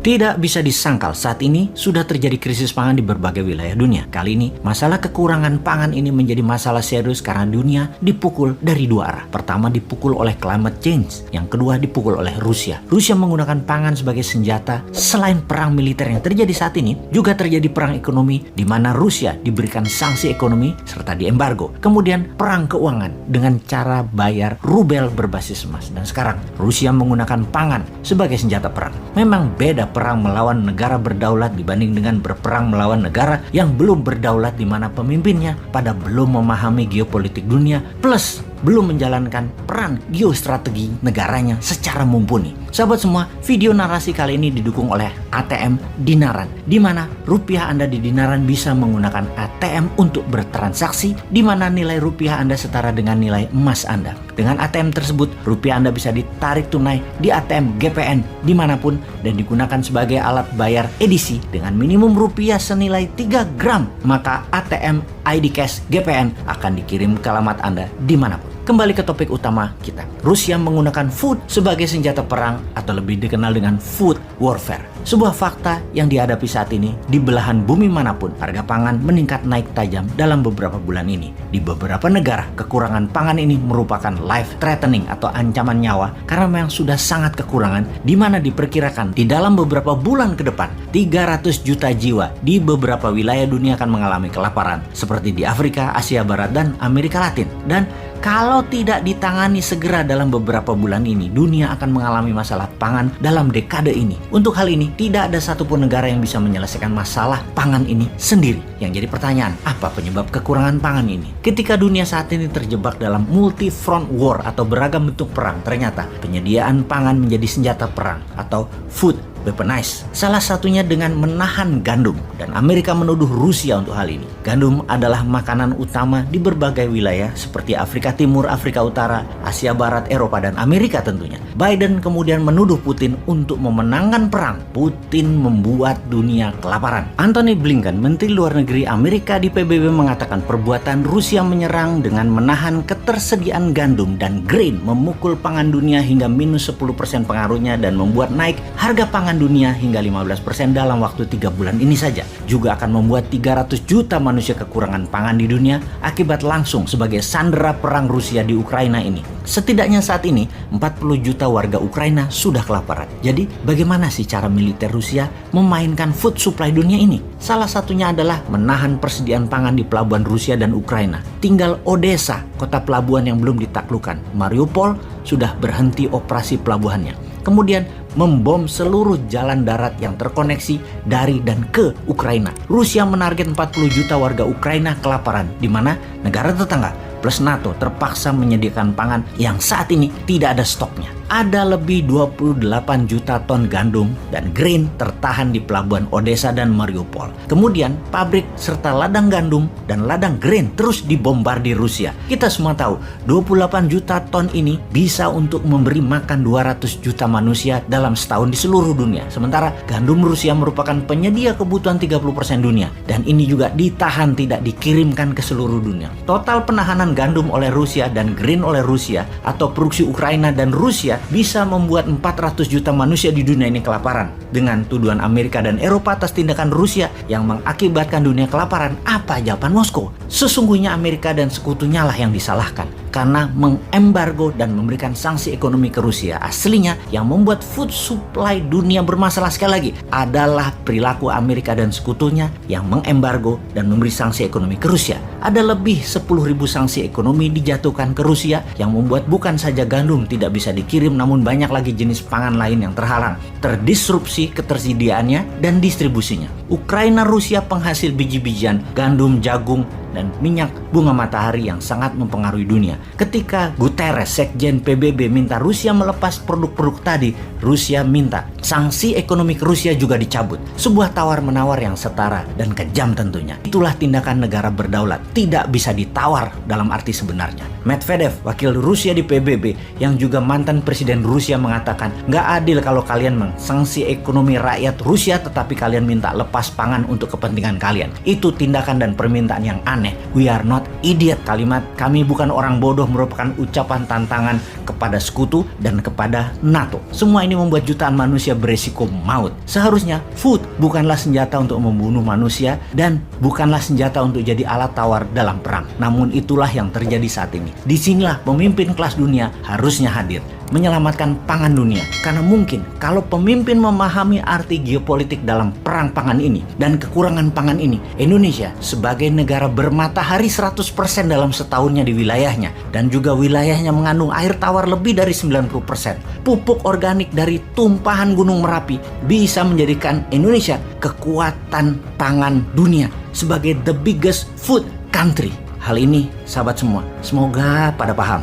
Tidak bisa disangkal saat ini sudah terjadi krisis pangan di berbagai wilayah dunia. Kali ini, masalah kekurangan pangan ini menjadi masalah serius karena dunia dipukul dari dua arah. Pertama dipukul oleh climate change, yang kedua dipukul oleh Rusia. Rusia menggunakan pangan sebagai senjata. Selain perang militer yang terjadi saat ini, juga terjadi perang ekonomi di mana Rusia diberikan sanksi ekonomi serta diembargo. Kemudian perang keuangan dengan cara bayar rubel berbasis emas. Dan sekarang Rusia menggunakan pangan sebagai senjata perang. Memang beda perang melawan negara berdaulat dibanding dengan berperang melawan negara yang belum berdaulat di mana pemimpinnya pada belum memahami geopolitik dunia plus belum menjalankan peran geostrategi negaranya secara mumpuni. Sahabat semua, video narasi kali ini didukung oleh ATM Dinaran, di mana rupiah Anda di Dinaran bisa menggunakan ATM untuk bertransaksi, di mana nilai rupiah Anda setara dengan nilai emas Anda. Dengan ATM tersebut, rupiah Anda bisa ditarik tunai di ATM GPN dimanapun dan digunakan sebagai alat bayar edisi dengan minimum rupiah senilai 3 gram. Maka ATM ID Cash GPN akan dikirim ke alamat Anda dimanapun. Kembali ke topik utama kita. Rusia menggunakan food sebagai senjata perang atau lebih dikenal dengan food warfare. Sebuah fakta yang dihadapi saat ini di belahan bumi manapun, harga pangan meningkat naik tajam dalam beberapa bulan ini. Di beberapa negara, kekurangan pangan ini merupakan life threatening atau ancaman nyawa karena memang sudah sangat kekurangan, di mana diperkirakan di dalam beberapa bulan ke depan 300 juta jiwa di beberapa wilayah dunia akan mengalami kelaparan seperti di Afrika, Asia Barat, dan Amerika Latin. Dan kalau tidak ditangani segera dalam beberapa bulan ini, dunia akan mengalami masalah pangan dalam dekade ini. Untuk hal ini, tidak ada satupun negara yang bisa menyelesaikan masalah pangan ini sendiri. Yang jadi pertanyaan, apa penyebab kekurangan pangan ini? Ketika dunia saat ini terjebak dalam multi-front war atau beragam bentuk perang, ternyata penyediaan pangan menjadi senjata perang atau food weaponized. Salah satunya dengan menahan gandum, dan Amerika menuduh Rusia untuk hal ini. Gandum adalah makanan utama di berbagai wilayah seperti Afrika Timur, Afrika Utara, Asia Barat, Eropa, dan Amerika tentunya. Biden kemudian menuduh Putin untuk memenangkan perang. Putin membuat dunia kelaparan. Antony Blinken, Menteri Luar Negeri Amerika di PBB, mengatakan perbuatan Rusia menyerang dengan menahan ketersediaan gandum dan grain memukul pangan dunia hingga minus 10% pengaruhnya dan membuat naik harga pangan dunia hingga 15% dalam waktu 3 bulan ini saja. Juga akan membuat 300 juta manusia kekurangan pangan di dunia akibat langsung sebagai sandera perang Rusia di Ukraina ini. Setidaknya saat ini 40 juta warga Ukraina sudah kelaparan. Jadi bagaimana sih cara militer Rusia memainkan food supply dunia ini? Salah satunya adalah menahan persediaan pangan di pelabuhan Rusia dan Ukraina. Tinggal Odessa, kota pelabuhan yang belum ditaklukkan. Mariupol sudah berhenti operasi pelabuhannya. Kemudian membom seluruh jalan darat yang terkoneksi dari dan ke Ukraina. Rusia menarget 40 juta warga Ukraina kelaparan, di mana negara tetangga plus NATO terpaksa menyediakan pangan yang saat ini tidak ada stoknya. Ada lebih 28 juta ton gandum dan grain tertahan di pelabuhan Odessa dan Mariupol. Kemudian pabrik serta ladang gandum dan ladang grain terus dibombardir Rusia. Kita semua tahu 28 juta ton ini bisa untuk memberi makan 200 juta manusia dalam setahun di seluruh dunia. Sementara gandum Rusia merupakan penyedia kebutuhan 30% dunia, dan ini juga ditahan tidak dikirimkan ke seluruh dunia. Total penahanan gandum oleh Rusia dan grain oleh Rusia atau produksi Ukraina dan Rusia bisa membuat 400 juta manusia di dunia ini kelaparan. Dengan tuduhan Amerika dan Eropa atas tindakan Rusia yang mengakibatkan dunia kelaparan, apa jawaban Moskow? Sesungguhnya Amerika dan sekutunya lah yang disalahkan karena mengembargo dan memberikan sanksi ekonomi ke Rusia. Aslinya yang membuat food supply dunia bermasalah sekali lagi adalah perilaku Amerika dan sekutunya yang mengembargo dan memberi sanksi ekonomi ke Rusia. Ada lebih 10.000 sanksi ekonomi dijatuhkan ke Rusia yang membuat bukan saja gandum tidak bisa dikirim, namun banyak lagi jenis pangan lain yang terhalang, terdisrupsi ketersediaannya dan distribusinya. Ukraina Rusia penghasil biji-bijian, gandum, jagung, dan minyak bunga matahari yang sangat mempengaruhi dunia. Ketika Guterres, Sekjen PBB, minta Rusia melepas produk-produk tadi, Rusia minta sanksi ekonomi ke Rusia juga dicabut. Sebuah tawar-menawar yang setara dan kejam tentunya. Itulah tindakan negara berdaulat, tidak bisa ditawar dalam arti sebenarnya. Medvedev, wakil Rusia di PBB yang juga mantan presiden Rusia mengatakan, nggak adil kalau kalian mengsanksi ekonomi rakyat Rusia tetapi kalian minta lepas pangan untuk kepentingan kalian. Itu tindakan dan permintaan yang aneh. We are not idiot. Kalimat "kami bukan orang bodoh" merupakan ucapan tantangan kepada sekutu dan kepada NATO. Semua ini membuat jutaan manusia beresiko maut. Seharusnya food bukanlah senjata untuk membunuh manusia dan bukanlah senjata untuk jadi alat tawar dalam perang. Namun itulah yang terjadi saat ini. Disinilah pemimpin kelas dunia harusnya hadir, menyelamatkan pangan dunia. Karena mungkin kalau pemimpin memahami arti geopolitik dalam perang pangan ini dan kekurangan pangan ini, Indonesia sebagai negara bermatahari 100% dalam setahunnya di wilayahnya dan juga wilayahnya mengandung air tawar lebih dari 90%. Pupuk organik dari tumpahan Gunung Merapi bisa menjadikan Indonesia kekuatan pangan dunia sebagai the biggest food country. Hal ini, sahabat semua, semoga pada paham.